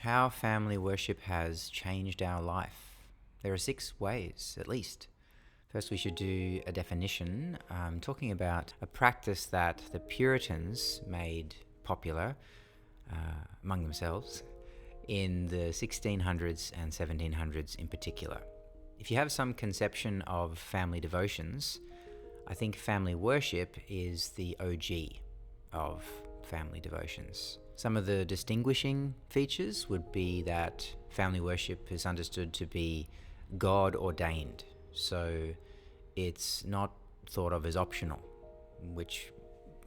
How family worship has changed our life. There are 6 ways, at least. First, we should do a definition, talking about a practice that the Puritans made popular among themselves in the 1600s and 1700s in particular. If you have some conception of family devotions, I think family worship is the OG of family devotions. Some of the distinguishing features would be that family worship is understood to be God ordained, so it's not thought of as optional, which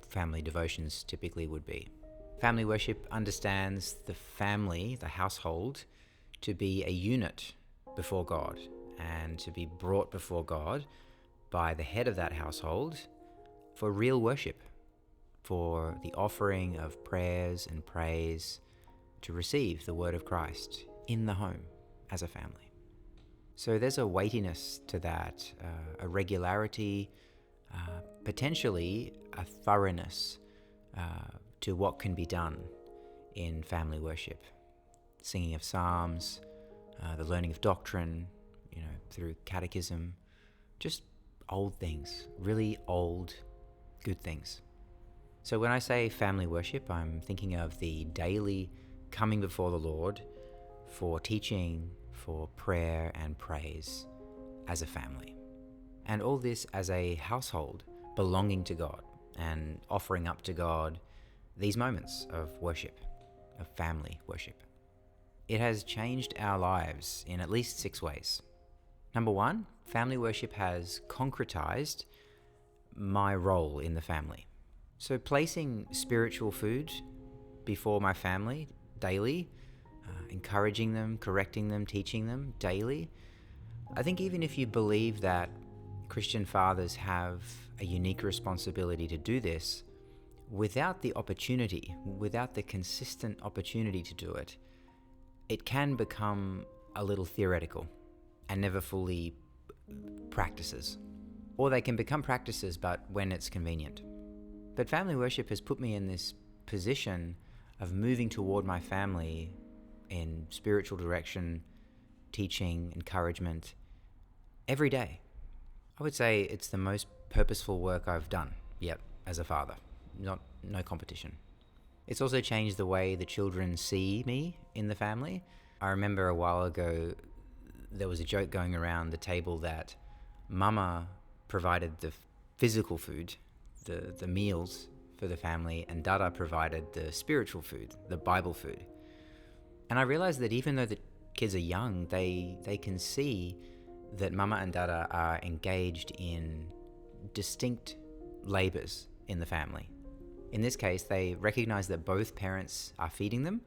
family devotions typically would be. Family worship understands the family, the household, to be a unit before God and to be brought before God by the head of that household for real worship, for the offering of prayers and praise to receive the word of Christ in the home as a family. So there's a weightiness to that, a regularity, potentially a thoroughness to what can be done in family worship. Singing of psalms, the learning of doctrine, through catechism, just old things, really old, good things. So when I say family worship, I'm thinking of the daily coming before the Lord for teaching, for prayer and praise as a family. And all this as a household belonging to God and offering up to God these moments of worship, of family worship. It has changed our lives in at least 6 ways. Number 1, family worship has concretized my role in the family. So placing spiritual food before my family daily, encouraging them, correcting them, teaching them daily. I think even if you believe that Christian fathers have a unique responsibility to do this, without the opportunity, without the consistent opportunity to do it, it can become a little theoretical and never fully practices. Or they can become practices, but when it's convenient. But family worship has put me in this position of moving toward my family in spiritual direction, teaching, encouragement, every day. I would say it's the most purposeful work I've done yet as a father. No competition. It's also changed the way the children see me in the family. I remember a while ago, there was a joke going around the table that Mama provided the physical food, the meals for the family, and Dada provided the spiritual food, the Bible food. And I realized that even though the kids are young, they can see that Mama and Dada are engaged in distinct labors in the family. In this case, they recognize that both parents are feeding them,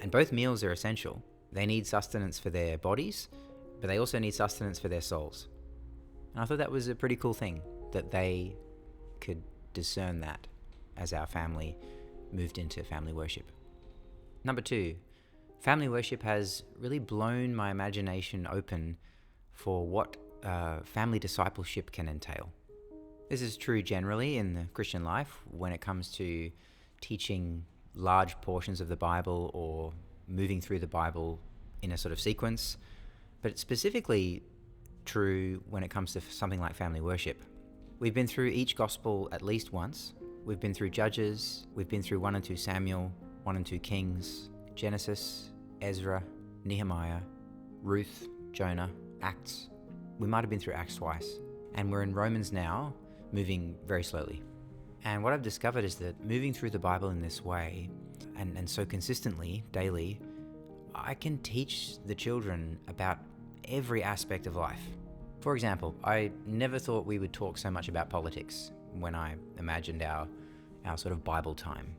and both meals are essential. They need sustenance for their bodies, but they also need sustenance for their souls. And I thought that was a pretty cool thing, that they could discern that as our family moved into family worship. Number 2, family worship has really blown my imagination open for what family discipleship can entail. This is true generally in the Christian life when it comes to teaching large portions of the Bible or moving through the Bible in a sort of sequence, but it's specifically true when it comes to something like family worship. We've been through each gospel at least once. We've been through Judges, we've been through 1 and 2 Samuel, 1 and 2 Kings, Genesis, Ezra, Nehemiah, Ruth, Jonah, Acts. We might have been through Acts twice. And we're in Romans now, moving very slowly. And what I've discovered is that moving through the Bible in this way, and so consistently, daily, I can teach the children about every aspect of life. For example, I never thought we would talk so much about politics when I imagined our sort of Bible time.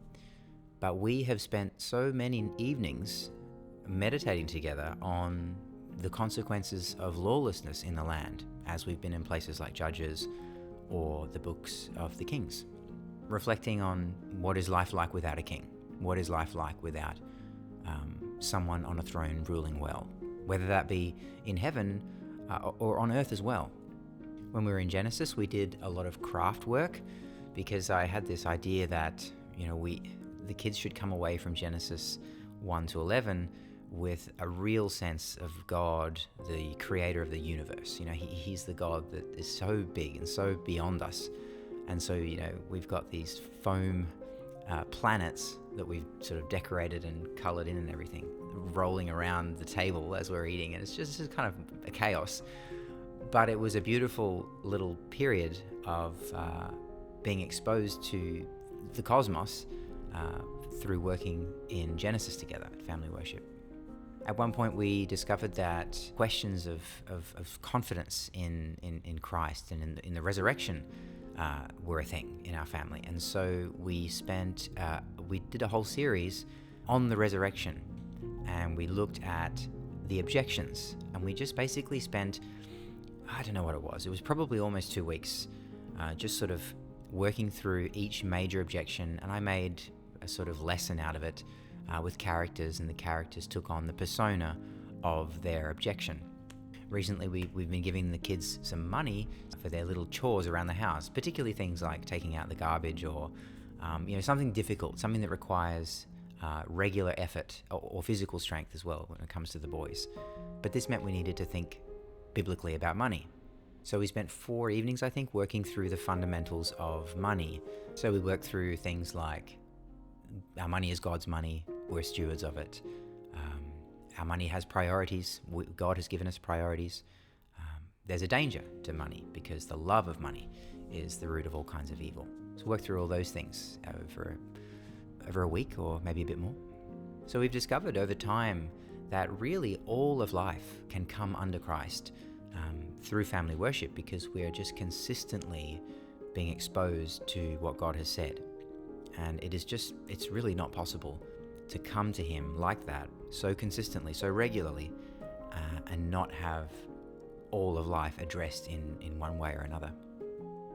But we have spent so many evenings meditating together on the consequences of lawlessness in the land as we've been in places like Judges or the books of the Kings, reflecting on what is life like without a king, what is life like without someone on a throne ruling well, whether that be in heaven or on earth as well. When we were in Genesis, we did a lot of craft work because I had this idea that the kids should come away from Genesis 1 to 11 with a real sense of God, the creator of the universe. He's the God that is so big and so beyond us. And so, we've got these foam planets that we've sort of decorated and colored in and everything, rolling around the table as we're eating. And it's just kind of a chaos. But it was a beautiful little period of being exposed to the cosmos through working in Genesis together at Family Worship. At one point, we discovered that questions of confidence in Christ and in the resurrection were a thing in our family. And so we did a whole series on the resurrection, and we looked at the objections, and we just basically spent, I don't know what it was probably almost 2 weeks, just sort of working through each major objection, and I made a sort of lesson out of it with characters, and the characters took on the persona of their objection. Recently, we've been giving the kids some money for their little chores around the house, particularly things like taking out the garbage or something difficult, something that requires regular effort or physical strength as well when it comes to the boys. But this meant we needed to think biblically about money. So we spent 4 evenings, I think, working through the fundamentals of money. So we worked through things like our money is God's money, we're stewards of it. Our money has priorities. God has given us priorities. There's a danger to money because the love of money is the root of all kinds of evil. So work through all those things over a week or maybe a bit more. So we've discovered over time that really all of life can come under Christ through family worship, because we're just consistently being exposed to what God has said. And it's really not possible to come to Him like that so consistently, so regularly, and not have all of life addressed in one way or another.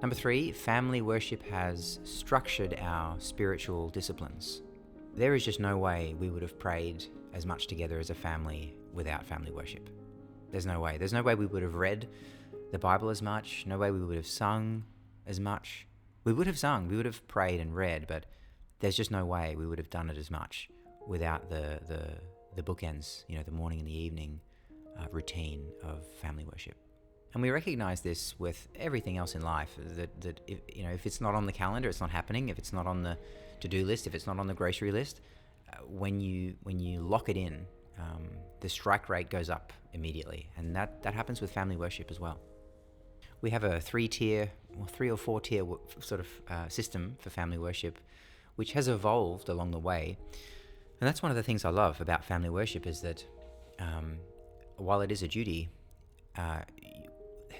Number 3, family worship has structured our spiritual disciplines. There is just no way we would have prayed as much together as a family without family worship. There's no way. There's no way we would have read the Bible as much, no way we would have sung as much. We would have sung, we would have prayed and read, but there's just no way we would have done it as much without the bookends, the morning and the evening routine of family worship. And we recognize this with everything else in life, that if it's not on the calendar, it's not happening. If it's not on the to-do list, if it's not on the grocery list, when you lock it in, the strike rate goes up immediately. And that happens with family worship as well. We have a 3 or 4 tier sort of system for family worship, which has evolved along the way. And that's one of the things I love about family worship, is that while it is a duty,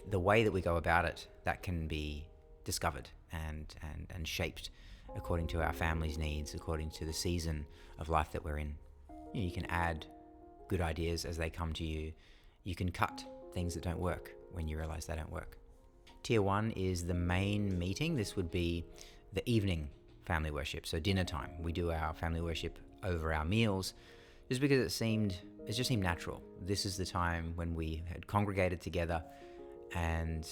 the way that we go about it, that can be discovered and shaped according to our family's needs, according to the season of life that we're in. You can add good ideas as they come to you. You can cut things that don't work when you realize they don't work. Tier 1 is the main meeting. This would be the evening family worship, so dinner time. We do our family worship over our meals just because it just seemed natural. This is the time when we had congregated together, and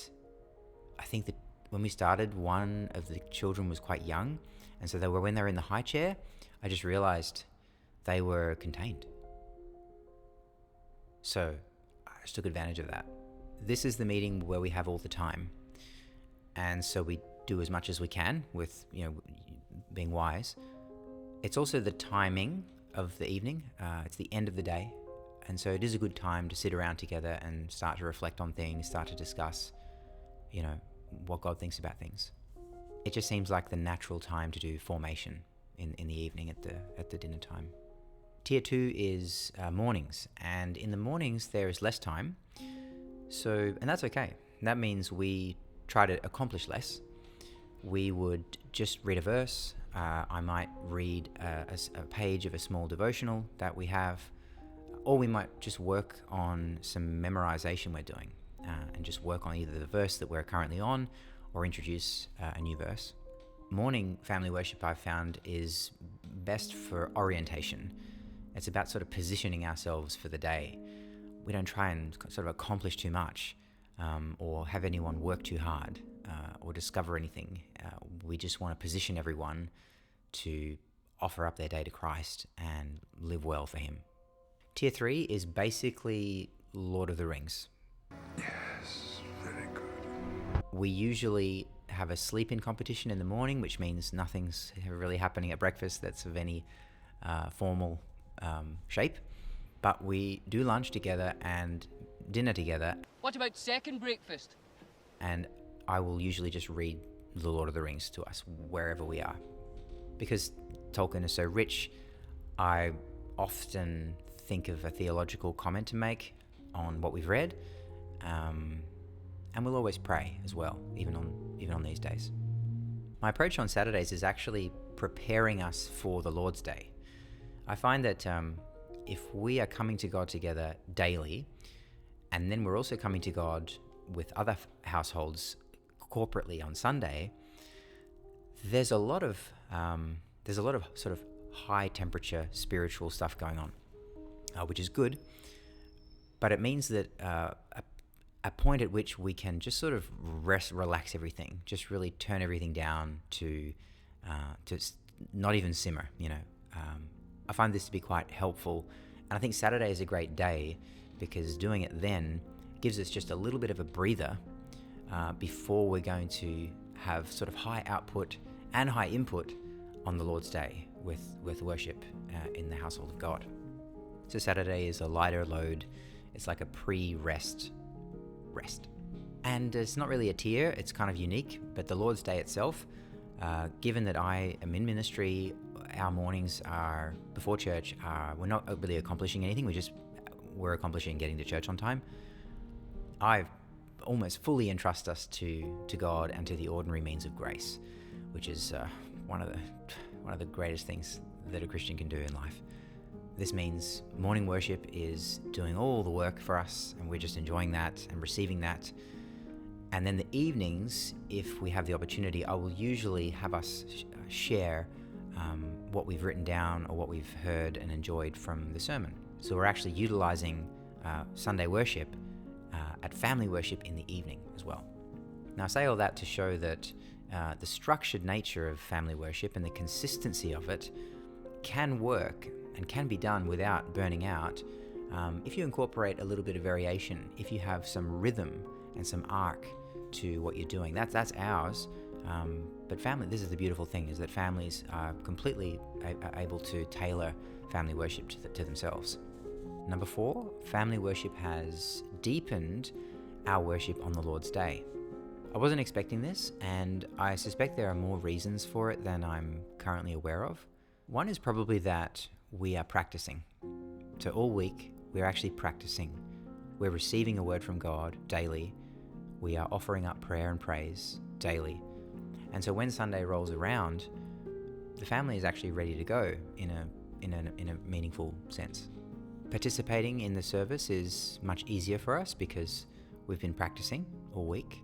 I think that when we started, one of the children was quite young, and so when they were in the high chair, I just realized they were contained. So I just took advantage of that. This is the meeting where we have all the time, and so we do as much as we can with being wise. It's also the timing of the evening. It's the end of the day, and so it is a good time to sit around together and start to reflect on things, start to discuss what God thinks about things. It just seems like the natural time to do formation in the evening at the dinner time. Tier 2 is mornings, and in the mornings there is less time, and that's okay. That means we try to accomplish less. We would just read a verse. I might read a page of a small devotional that we have, or we might just work on some memorization we're doing, and just work on either the verse that we're currently on or introduce a new verse. Morning family worship, I've found, is best for orientation. It's about sort of positioning ourselves for the day. We don't try and sort of accomplish too much, or have anyone work too hard, or discover anything. We just want to position everyone to offer up their day to Christ and live well for Him. Tier 3 is basically Lord of the Rings. Yes, very good. We usually have a sleep-in competition in the morning, which means nothing's really happening at breakfast that's of any formal shape. But we do lunch together and dinner together. What about second breakfast? And I will usually just read The Lord of the Rings to us wherever we are. Because Tolkien is so rich, I often think of a theological comment to make on what we've read. And we'll always pray as well, even on these days. My approach on Saturdays is actually preparing us for the Lord's Day. I find that if we are coming to God together daily, and then we're also coming to God with other households corporately on Sunday, there's a lot of sort of high temperature spiritual stuff going on, which is good. But it means that a point at which we can just sort of relax everything, just really turn everything down to not even simmer, I find this to be quite helpful. And I think Saturday is a great day because doing it then gives us just a little bit of a breather before we're going to have sort of high output and high input on the Lord's Day with worship in the household of God. So Saturday is a lighter load. It's like a pre-rest rest. And it's not really a tier, it's kind of unique, but the Lord's Day itself, given that I am in ministry, our mornings are before church, we're not really accomplishing anything, we're accomplishing getting to church on time. I almost fully entrust us to God and to the ordinary means of grace, which is one of the greatest things that a Christian can do in life. This means morning worship is doing all the work for us, and we're just enjoying that and receiving that. And then the evenings, if we have the opportunity, I will usually have us share what we've written down or what we've heard and enjoyed from the sermon. So we're actually utilizing Sunday worship at family worship in the evening as well. Now I say all that to show that the structured nature of family worship and the consistency of it can work and can be done without burning out if you incorporate a little bit of variation, if you have some rhythm and some arc to what you're doing. That's ours. But family, this is the beautiful thing, is that families are completely able to tailor family worship to themselves. Number 4, family worship has deepened our worship on the Lord's Day. I wasn't expecting this, and I suspect there are more reasons for it than I'm currently aware of. One is probably that we are practicing. So all week, we're actually practicing. We're receiving a word from God daily. We are offering up prayer and praise daily. And so when Sunday rolls around, the family is actually ready to go in a meaningful sense. Participating in the service is much easier for us because we've been practicing all week.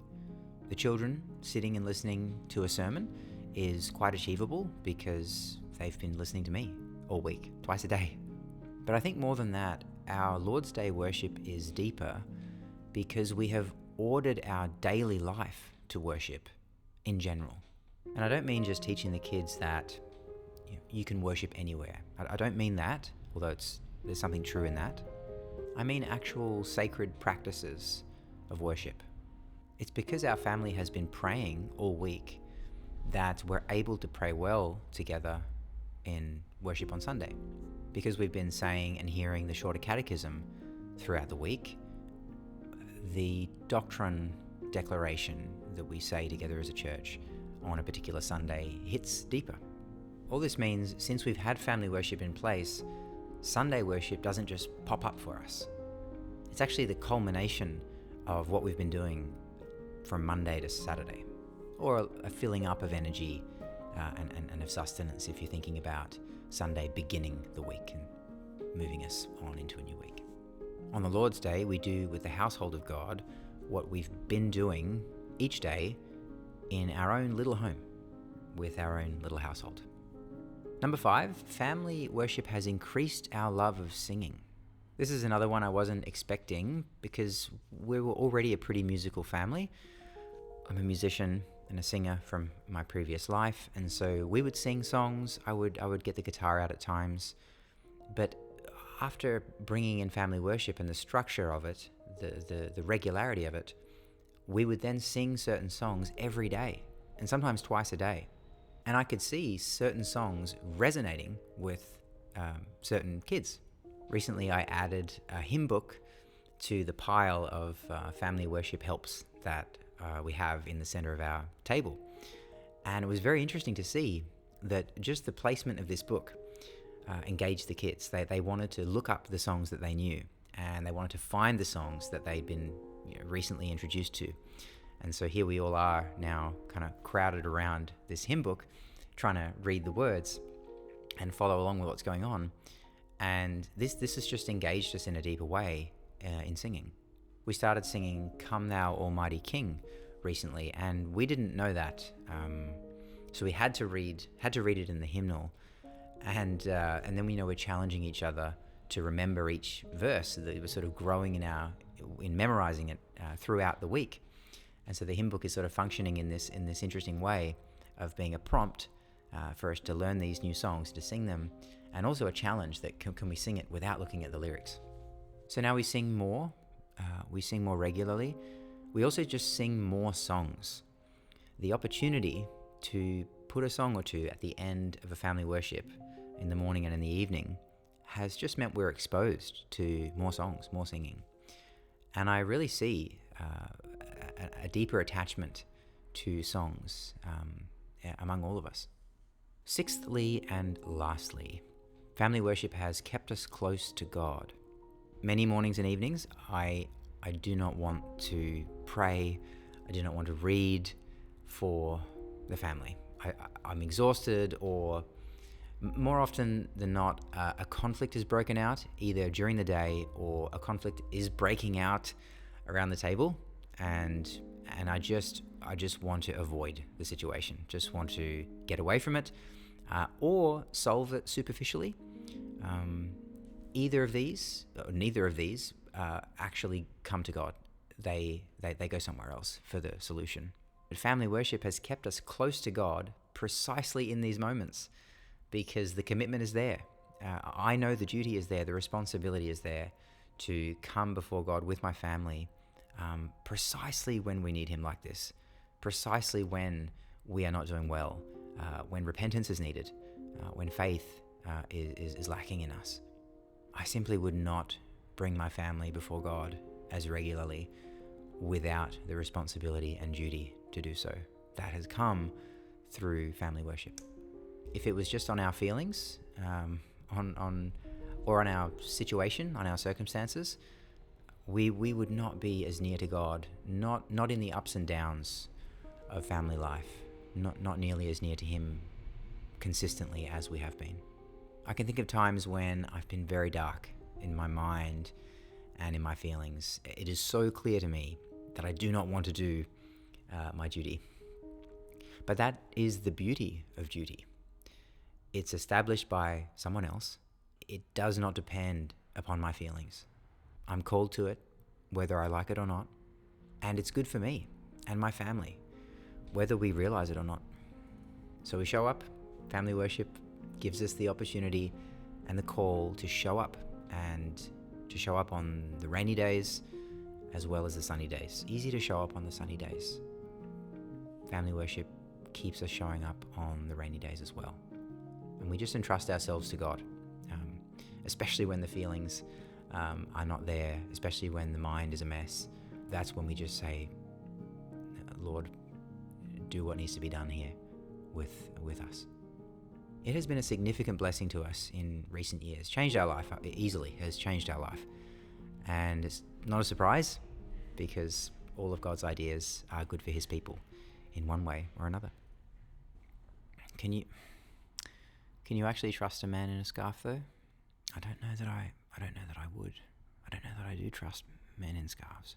The children sitting and listening to a sermon is quite achievable because they've been listening to me all week, twice a day. But I think more than that, our Lord's Day worship is deeper because we have ordered our daily life to worship in general. And I don't mean just teaching the kids that you can worship anywhere. I don't mean that, although there's something true in that. I mean actual sacred practices of worship. It's because our family has been praying all week that we're able to pray well together in worship on Sunday. Because we've been saying and hearing the shorter catechism throughout the week, the doctrine declaration that we say together as a church on a particular Sunday hits deeper. All this means, since we've had family worship in place, Sunday worship doesn't just pop up for us. It's actually the culmination of what we've been doing from Monday to Saturday, or a filling up of energy and of sustenance if you're thinking about Sunday beginning the week and moving us on into a new week. On the Lord's Day, we do with the household of God what we've been doing each day in our own little home with our own little household. Number 5, family worship has increased our love of singing. This is another one I wasn't expecting because we were already a pretty musical family. I'm a musician and a singer from my previous life, and so we would sing songs. I would get the guitar out at times, but after bringing in family worship and the structure of it, the regularity of it, we would then sing certain songs every day, and sometimes twice a day. And I could see certain songs resonating with certain kids. Recently, I added a hymn book to the pile of family worship helps that we have in the center of our table. And it was very interesting to see that just the placement of this book engaged the kids. They wanted to look up the songs that they knew, and they wanted to find the songs that they'd been recently introduced to. And so here we all are now, kind of crowded around this hymn book, trying to read the words and follow along with what's going on. And this has just engaged us in a deeper way in singing. We started singing "Come Thou Almighty King" recently, and we didn't know that, so we had to read it in the hymnal, and then we're challenging each other to remember each verse, so that it was sort of growing in memorizing it throughout the week. And so the hymn book is sort of functioning in this interesting way of being a prompt for us to learn these new songs, to sing them, and also a challenge that can we sing it without looking at the lyrics. So now we sing more regularly. We also just sing more songs. The opportunity to put a song or two at the end of a family worship in the morning and in the evening has just meant we're exposed to more songs, more singing. And I really see a deeper attachment to songs among all of us. Sixthly and lastly, family worship has kept us close to God. Many mornings and evenings, I do not want to pray. I do not want to read for the family. I'm exhausted, or more often than not, a conflict is broken out either during the day, or a conflict is breaking out around the table, and I just want to avoid the situation, just want to get away from it, or solve it superficially. Neither of these actually come to God. They go somewhere else for the solution. But family worship has kept us close to God precisely in these moments, because the commitment is there. I know the duty is there, the responsibility is there to come before God with my family, precisely when we need Him like this, precisely when we are not doing well, when repentance is needed, when faith is lacking in us. I simply would not bring my family before God as regularly without the responsibility and duty to do so. That has come through family worship. If it was just on our feelings, on our situation, on our circumstances, we would not be as near to God, not in the ups and downs of family life, not nearly as near to Him consistently as we have been. I can think of times when I've been very dark in my mind and in my feelings. It is so clear to me that I do not want to do my duty. But that is the beauty of duty. It's established by someone else. It does not depend upon my feelings. I'm called to it, whether I like it or not. And it's good for me and my family, whether we realize it or not. So we show up. Family worship gives us the opportunity and the call to show up, and to show up on the rainy days as well as the sunny days. Easy to show up on the sunny days. Family worship keeps us showing up on the rainy days as well. And we just entrust ourselves to God, especially when the feelings are not there, especially when the mind is a mess. That's when we just say, Lord, do what needs to be done here with us. It has been a significant blessing to us in recent years. Changed our life, easily has changed our life. And it's not a surprise, because all of God's ideas are good for His people in one way or another. Can you actually trust a man in a scarf, though? I don't know that I would. I don't know that I do trust men in scarves.